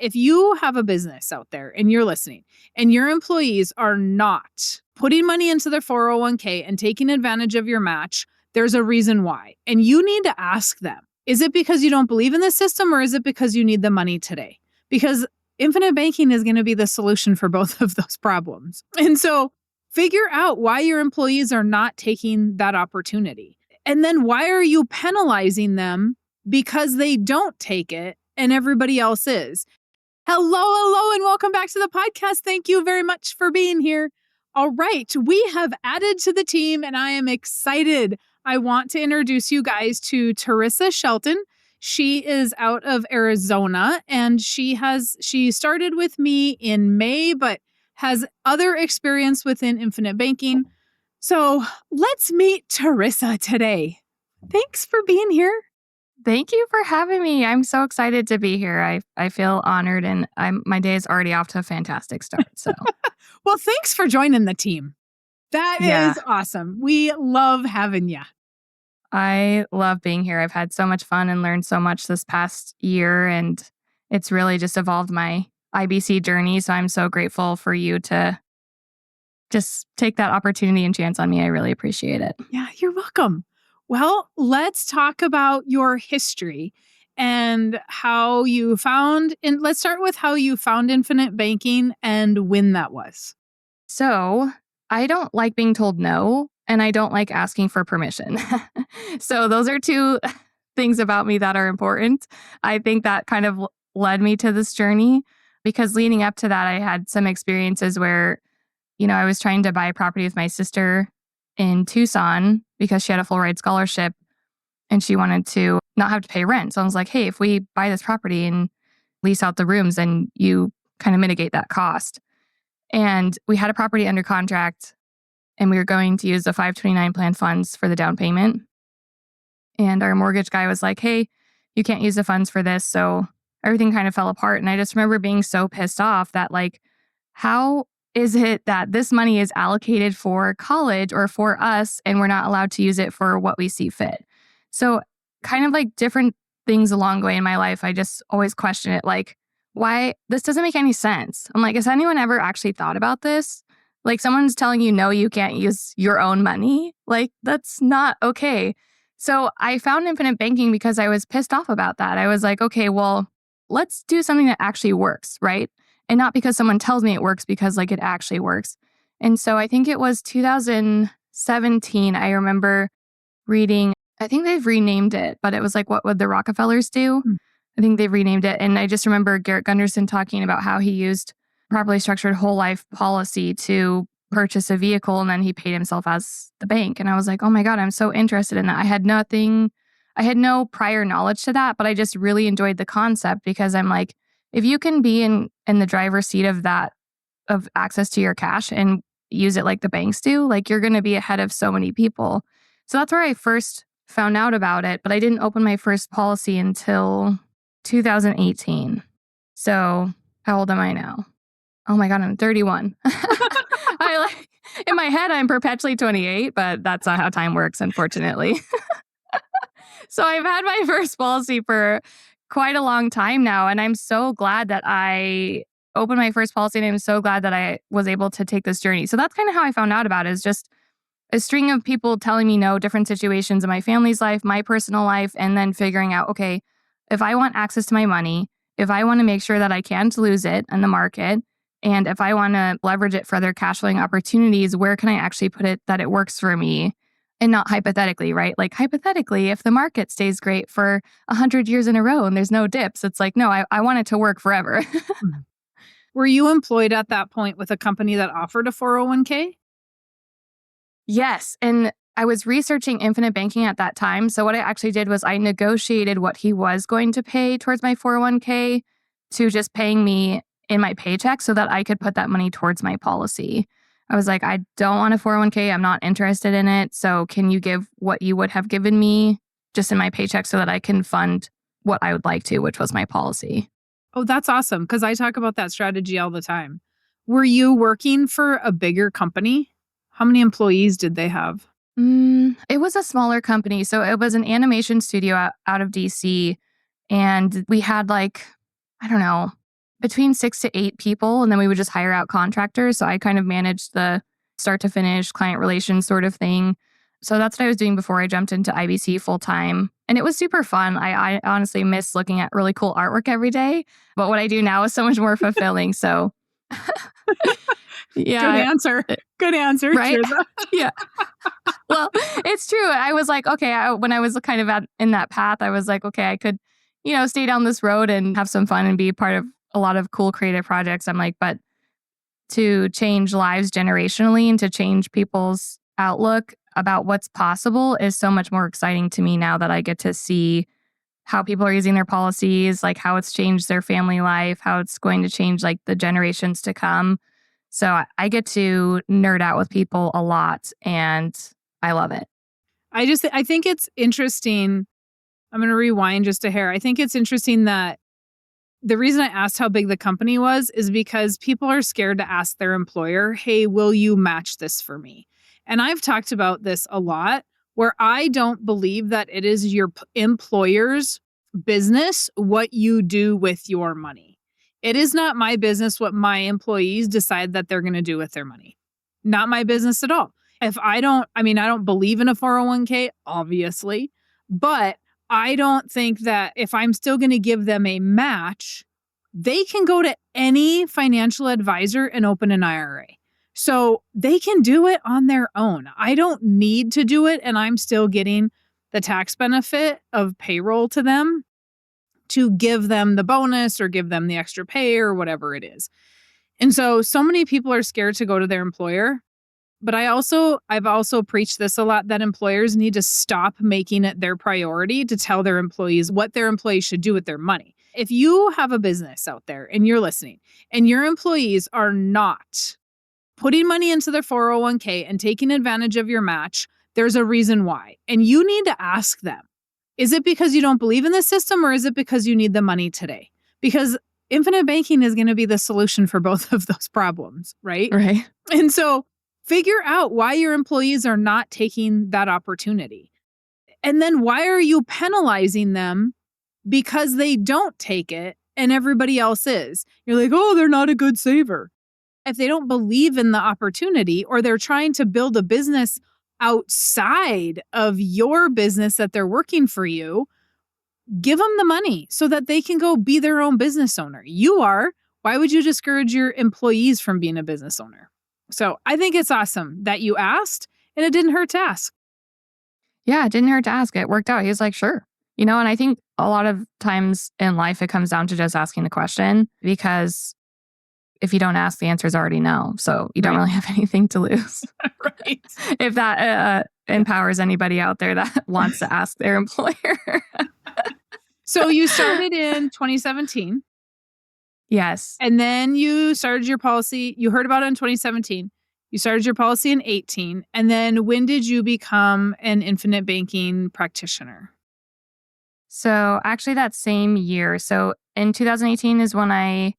If you have a business out there and you're listening and your employees are not putting money into their 401k and taking advantage of your match, there's a reason why. And you need to ask them, is it because you don't believe in the system or is it because you need the money today? Because infinite banking is going to be the solution for both of those problems. And so figure out why your employees are not taking that opportunity. And then why are you penalizing them because they don't take it and everybody else is? Hello, and welcome back to the podcast. Thank you very much for being here. All right, we have added to the team and I am excited. I want to introduce you guys to Tarisa Shelton. She is out of Arizona and she started with me in May, but has other experience within infinite banking. So let's meet Teresa today. Thanks for being here. Thank you for having me. I'm so excited to be here. I feel honored and my day is already off to a fantastic start. So, well, thanks for joining the team. That is awesome. We love having you. I love being here. I've had so much fun and learned so much this past year, and it's really just evolved my IBC journey. So I'm so grateful for you to just take that opportunity and chance on me. I really appreciate it. Yeah, you're welcome. Well, let's talk about your history and how you found, and let's start with how you found infinite banking and when that was. So I don't like being told no, and I don't like asking for permission. So those are two things about me that are important. I think that kind of led me to this journey because leading up to that, I had some experiences where, I was trying to buy a property with my sister in Tucson because she had a full ride scholarship and she wanted to not have to pay rent. So I was like, hey, if we buy this property and lease out the rooms, then you kind of mitigate that cost. And we had a property under contract and we were going to use the 529 plan funds for the down payment. And our mortgage guy was like, hey, you can't use the funds for this. So everything kind of fell apart. And I just remember being so pissed off that how is it that this money is allocated for college or for us and we're not allowed to use it for what we see fit? So kind of different things along the way in my life, I just always question it, why this doesn't make any sense. I'm like, has anyone ever actually thought about this? Someone's telling you, no, you can't use your own money. That's not okay. So I found infinite banking because I was pissed off about that. I was like, okay, well, let's do something that actually works, right? And not because someone tells me it works, because it actually works. And so I think it was 2017, I remember reading, I think they've renamed it, but it was what would the Rockefellers do? I think they've renamed it. And I just remember Garrett Gunderson talking about how he used properly structured whole life policy to purchase a vehicle and then he paid himself as the bank. And I was like, oh my God, I'm so interested in that. I had no prior knowledge to that, but I just really enjoyed the concept because I'm like, if you can be in the driver's seat of that, of access to your cash and use it like the banks do, you're going to be ahead of so many people. So that's where I first found out about it, but I didn't open my first policy until 2018. So how old am I now? Oh my God, I'm 31. In my head, I'm perpetually 28, but that's not how time works, unfortunately. So I've had my first policy for quite a long time now. And I'm so glad that I opened my first policy and I'm so glad that I was able to take this journey. So that's kind of how I found out about it, is just a string of people telling me no, different situations in my family's life, my personal life, and then figuring out, okay, if I want access to my money, if I want to make sure that I can't lose it in the market, and if I want to leverage it for other cash flowing opportunities, where can I actually put it that it works for me? And not hypothetically, right? Hypothetically, if the market stays great for 100 years in a row and there's no dips, it's no, I want it to work forever. Were you employed at that point with a company that offered a 401k? Yes. And I was researching infinite banking at that time. So what I actually did was I negotiated what he was going to pay towards my 401k to just paying me in my paycheck so that I could put that money towards my policy. I was like, I don't want a 401k. I'm not interested in it. So can you give what you would have given me just in my paycheck so that I can fund what I would like to, which was my policy? Oh, that's awesome. Because I talk about that strategy all the time. Were you working for a bigger company? How many employees did they have? It was a smaller company. So it was an animation studio out of DC. And we had I don't know, between 6 to 8 people, and then we would just hire out contractors. So I kind of managed the start to finish client relations sort of thing. So that's what I was doing before I jumped into IBC full time. And it was super fun. I honestly miss looking at really cool artwork every day. But what I do now is so much more fulfilling. So Good answer. Good answer, right? Teresa. Yeah. Well, it's true. I was like, okay, when I was kind of in that path, I was like, okay, I could, stay down this road and have some fun and be part of a lot of cool creative projects. I'm like, but to change lives generationally and to change people's outlook about what's possible is so much more exciting to me now that I get to see how people are using their policies, like how it's changed their family life, how it's going to change like the generations to come. So I get to nerd out with people a lot and I love it. I think it's interesting. I'm going to rewind just a hair. I think it's interesting that the reason I asked how big the company was is because people are scared to ask their employer, hey, will you match this for me? And I've talked about this a lot where I don't believe that it is your employer's business what you do with your money. It is not my business what my employees decide that they're going to do with their money. Not my business at all. If I don't believe in a 401k, obviously, but I don't think that if I'm still going to give them a match, they can go to any financial advisor and open an IRA. So they can do it on their own. I don't need to do it, and I'm still getting the tax benefit of payroll to them to give them the bonus or give them the extra pay or whatever it is. And so many people are scared to go to their employer. But I've also preached this a lot, that employers need to stop making it their priority to tell their employees what their employees should do with their money. If you have a business out there and you're listening and your employees are not putting money into their 401k and taking advantage of your match, there's a reason why. And you need to ask them, is it because you don't believe in the system or is it because you need the money today? Because infinite banking is going to be the solution for both of those problems, right? Right. And so figure out why your employees are not taking that opportunity. And then why are you penalizing them because they don't take it and everybody else is? You're like, oh, they're not a good saver. If they don't believe in the opportunity or they're trying to build a business outside of your business that they're working for you, give them the money so that they can go be their own business owner. You are. Why would you discourage your employees from being a business owner? So I think it's awesome that you asked and it didn't hurt to ask. Yeah, it didn't hurt to ask. It worked out. He was like, sure. And I think a lot of times in life, it comes down to just asking the question, because if you don't ask, the answer is already no. So you don't really have anything to lose. Right. If that empowers anybody out there that wants to ask their employer. So you started in 2017. Yes. And then you started your policy. You heard about it in 2017. You started your policy in 18. And then when did you become an infinite banking practitioner? So actually that same year. So in 2018 is when I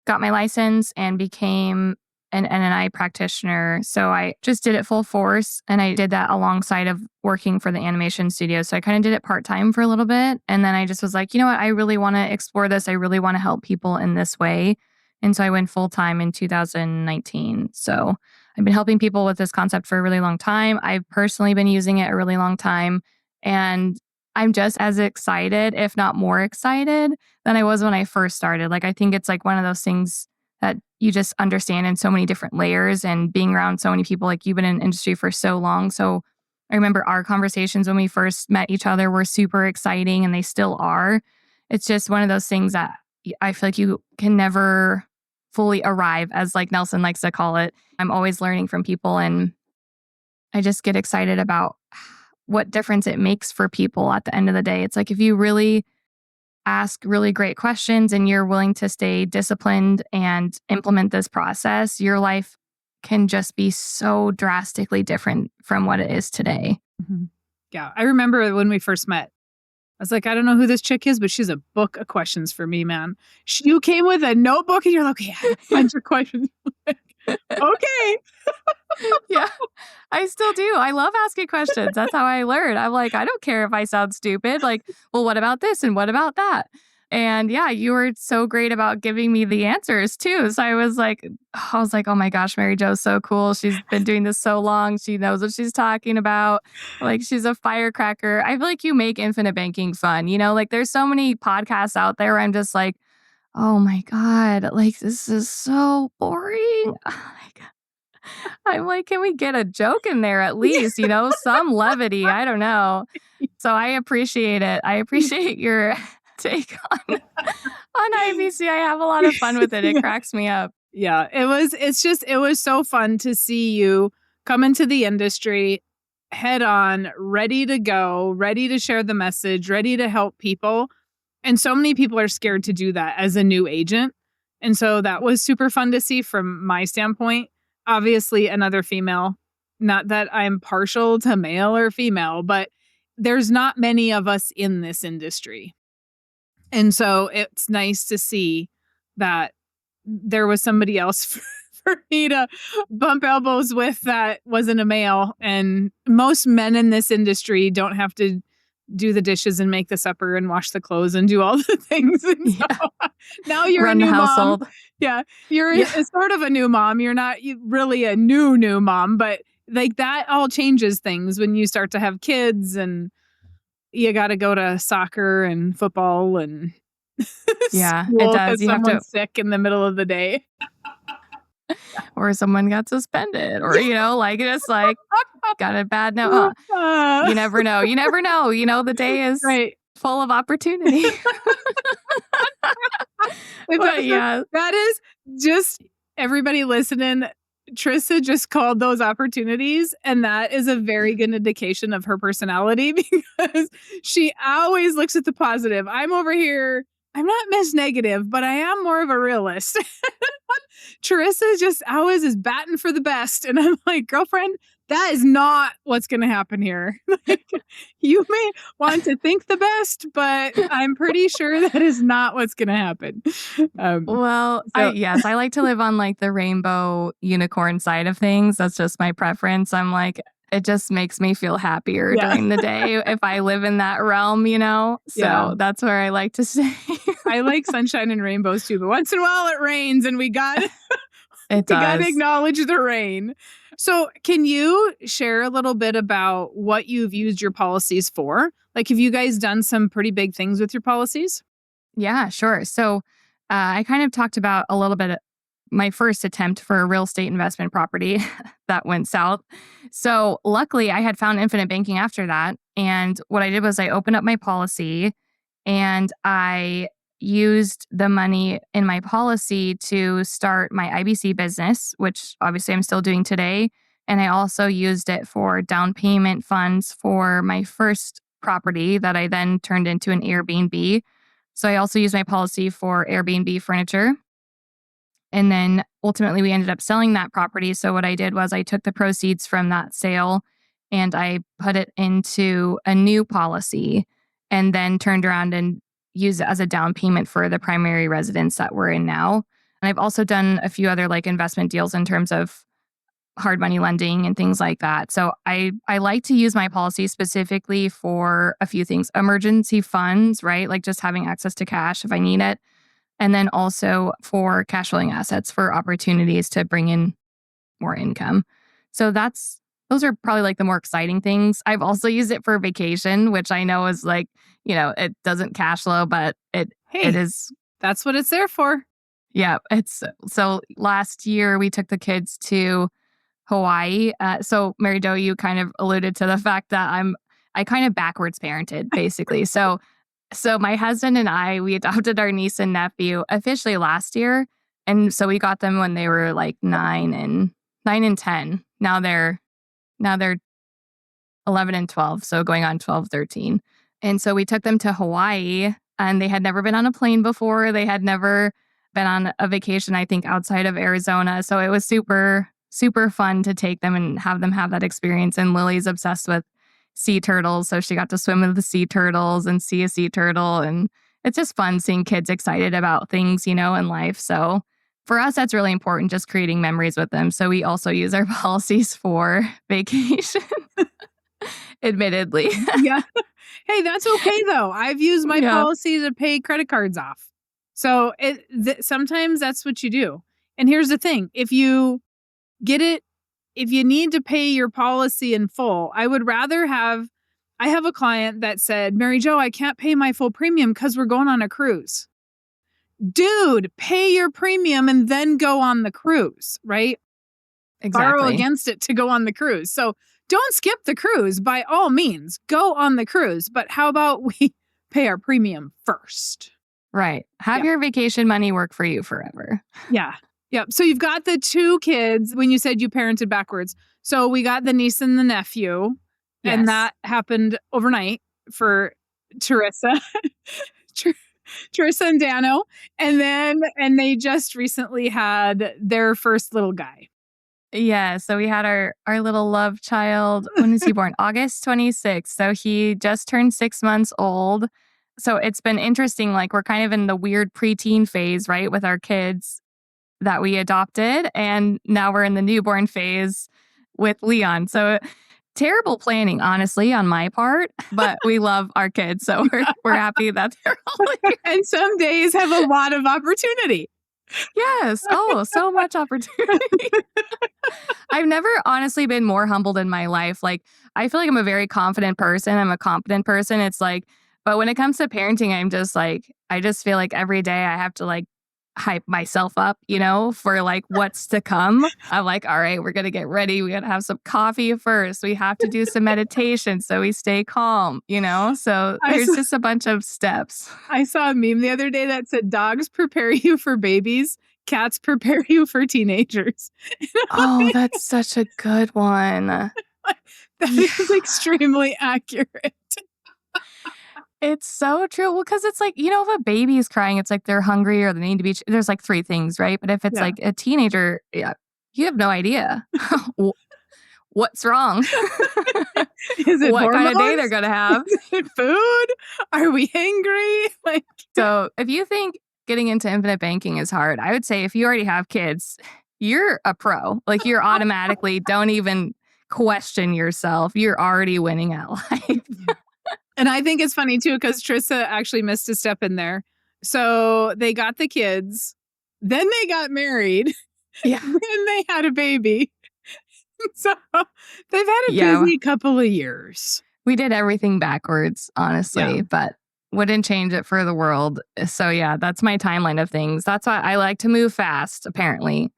got my license and became an NNI practitioner. So I just did it full force, and I did that alongside of working for the animation studio. So I kind of did it part-time for a little bit. And then I just was like, you know what? I really want to explore this. I really want to help people in this way. And so I went full-time in 2019. So I've been helping people with this concept for a really long time. I've personally been using it a really long time. And I'm just as excited, if not more excited, than I was when I first started. Like, I think it's like one of those things that you just understand in so many different layers, and being around so many people. Like, you've been in the industry for so long. So I remember our conversations when we first met each other were super exciting, and they still are. It's just one of those things that I feel like you can never fully arrive, as like Nelson likes to call it. I'm always learning from people, and I just get excited about what difference it makes for people at the end of the day. It's like, if you really ask really great questions and you're willing to stay disciplined and implement this process, your life can just be so drastically different from what it is today. Mm-hmm. Yeah. I remember when we first met, I was like, I don't know who this chick is, but she's a book of questions for me, man. You came with a notebook and you're like, okay, I have a bunch of questions. Okay. Yeah, I still do. I love asking questions. That's how I learn. I'm like, I don't care if I sound stupid. Like, well, what about this? And what about that? And yeah, you were so great about giving me the answers too. So I was like, oh my gosh, Mary Jo's so cool. She's been doing this so long. She knows what she's talking about. Like she's a firecracker. I feel like you make infinite banking fun. Like there's so many podcasts out there where I'm just like, oh my God, like this is so boring. Oh my God. I'm like, can we get a joke in there at least, some levity? I don't know. So I appreciate it. I appreciate your take on IBC. I have a lot of fun with it. It cracks me up. Yeah, it was so fun to see you come into the industry head on, ready to go, ready to share the message, ready to help people. And so many people are scared to do that as a new agent. And so that was super fun to see from my standpoint. Obviously, another female, not that I'm partial to male or female, but there's not many of us in this industry. And so it's nice to see that there was somebody else for me to bump elbows with that wasn't a male. And most men in this industry don't have to do the dishes and make the supper and wash the clothes and do all the things. And so now you're Run a new the household. mom. Yeah, you're sort of a new mom. You're not really a new mom, but like that all changes things when you start to have kids and you got to go to soccer and football and Yeah, it school does. because You have to, someone's sick in the middle of the day. or someone got suspended, or, just like got a bad note. You never know. You never know. The day is Right. full of opportunity. But yeah. That is just everybody listening. Teresa just called those opportunities, and that is a very good indication of her personality because she always looks at the positive. I'm over here. I'm not Miss Negative, but I am more of a realist. Teresa just always is batting for the best. And I'm like, girlfriend, that is not what's going to happen here. Like, you may want to think the best, but I'm pretty sure that is not what's going to happen. Well, yes, I like to live on like the rainbow unicorn side of things. That's just my preference. I'm like, it just makes me feel happier during the day if I live in that realm, So that's where I like to stay. I like sunshine and rainbows too, but once in a while it rains and we got to acknowledge the rain. So can you share a little bit about what you've used your policies for? Like, have you guys done some pretty big things with your policies? Yeah, sure. So I kind of talked about a little bit my first attempt for a real estate investment property that went south. So luckily, I had found infinite banking after that. And what I did was I opened up my policy and I used the money in my policy to start my IBC business, which obviously I'm still doing today. And I also used it for down payment funds for my first property that I then turned into an Airbnb. So I also used my policy for Airbnb furniture. And then ultimately we ended up selling that property. So what I did was I took the proceeds from that sale and I put it into a new policy and then turned around and used it as a down payment for the primary residence that we're in now. And I've also done a few other like investment deals in terms of hard money lending and things like that. So I like to use my policy specifically for a few things. Emergency funds, right? Like just having access to cash if I need it. And then also for cash flowing assets for opportunities to bring in more income. So those are probably like the more exciting things. I've also used it for vacation, which I know is like, it doesn't cash flow, but it is. That's what it's there for. Yeah. So last year we took the kids to Hawaii. So Mary Jo, you kind of alluded to the fact that I kind of backwards parented basically. So my husband and I, we adopted our niece and nephew officially last year. And so we got them when they were like 9 and 10. Now they're 11 and 12. So going on 12, 13. And so we took them to Hawaii and they had never been on a plane before. They had never been on a vacation, I think, outside of Arizona. So it was super, super fun to take them and have them have that experience. And Lily's obsessed with sea turtles. So she got to swim with the sea turtles and see a sea turtle. And it's just fun seeing kids excited about things, in life. So for us, that's really important, just creating memories with them. So we also use our policies for vacation. Admittedly. Yeah. Hey, that's okay though. I've used my Yeah. policy to pay credit cards off. So sometimes that's what you do. And here's the thing. If you need to pay your policy in full, I have a client that said, Mary Jo, I can't pay my full premium because we're going on a cruise. Dude, pay your premium and then go on the cruise, right? Borrow Exactly. against it to go on the cruise. So don't skip the cruise. By all means, go on the cruise. But how about we pay our premium first? Right. Have Yeah. your vacation money work for you forever. Yeah. Yep. So you've got the two kids when you said you parented backwards. So we got the niece and the nephew, and Yes. that happened overnight for Teresa, Teresa and Dano. And they just recently had their first little guy. Yeah, so we had our little love child. When was he born? August 26th. So he just turned 6 months old. So it's been interesting. Like we're kind of in the weird preteen phase, right, with our kids that we adopted, and now we're in the newborn phase with Leon. So terrible planning, honestly, on my part, but we love our kids, so we're happy that they're all here. And some days have a lot of opportunity. Yes. Oh, so much opportunity. I've never honestly been more humbled in my life. Like, I feel like I'm a very confident person. I'm a competent person. It's like, but when it comes to parenting, I'm just like, I just feel like every day I have to like hype myself up, for like what's to come. I'm like, all right, we're going to get ready. We got to have some coffee first. We have to do some meditation so we stay calm, So there's just a bunch of steps. I saw a meme the other day that said, dogs prepare you for babies, cats prepare you for teenagers. Oh, that's such a good one. That is extremely accurate. It's so true. Well, because it's like, if a baby is crying, it's like they're hungry or they need to be. There's like three things, right? But if it's like a teenager, yeah, you have no idea what's wrong. Is it what hormones? kind of day they're going to have? Is it food? Are we hangry? So if you think getting into infinite banking is hard, I would say if you already have kids, you're a pro. Like you're automatically, don't even question yourself. You're already winning at life. And I think it's funny too, because Trissa actually missed a step in there. So they got the kids, then they got married, Yeah. then they had a baby. So they've had a busy couple of years. We did everything backwards, honestly, but wouldn't change it for the world. So yeah, that's my timeline of things. That's why I like to move fast, apparently.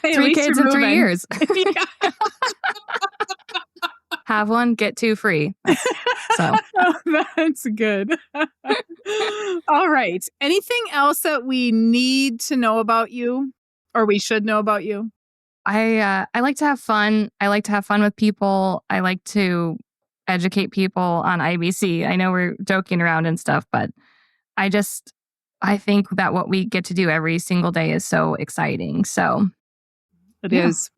Hey, 3 kids in 3 years. Yeah. Have one, get 2 free. So that's good. All right. Anything else that we need to know about you or we should know about you? I like to have fun. I like to have fun with people. I like to educate people on IBC. I know we're joking around and stuff, but I think that what we get to do every single day is so exciting. So it is.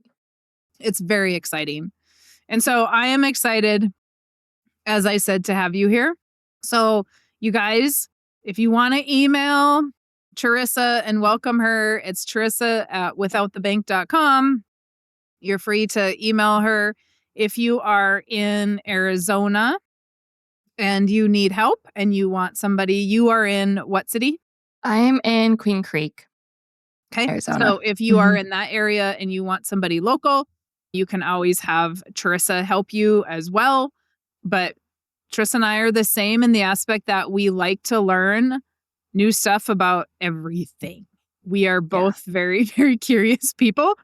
It's very exciting. And so I am excited, as I said, to have you here. So you guys, if you want to email Teresa and welcome her, it's teresa@withoutthebank.com. You're free to email her. If you are in Arizona and you need help and you want somebody, you are in what city? I am in Queen Creek, okay, Arizona. So if you are in that area and you want somebody local, you can always have Teresa help you as well. But Teresa and I are the same in the aspect that we like to learn new stuff about everything. We are both very, very curious people.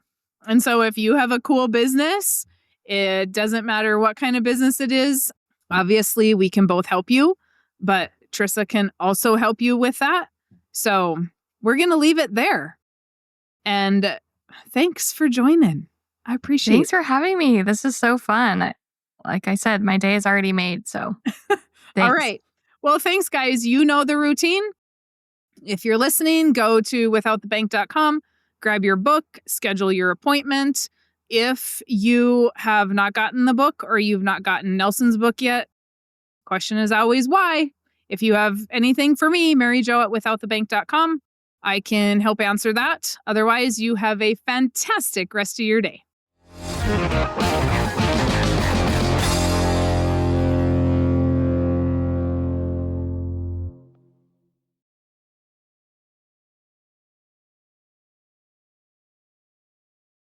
And so if you have a cool business, it doesn't matter what kind of business it is. Obviously, we can both help you, but Teresa can also help you with that. So we're going to leave it there. And thanks for joining. I appreciate it. Thanks for having me. This is so fun. Like I said, my day is already made. So all right. Well, thanks, guys. You know the routine. If you're listening, go to withoutthebank.com, grab your book, schedule your appointment. If you have not gotten the book or you've not gotten Nelson's book yet, question is always why. If you have anything for me, maryjo@withoutthebank.com, I can help answer that. Otherwise, you have a fantastic rest of your day.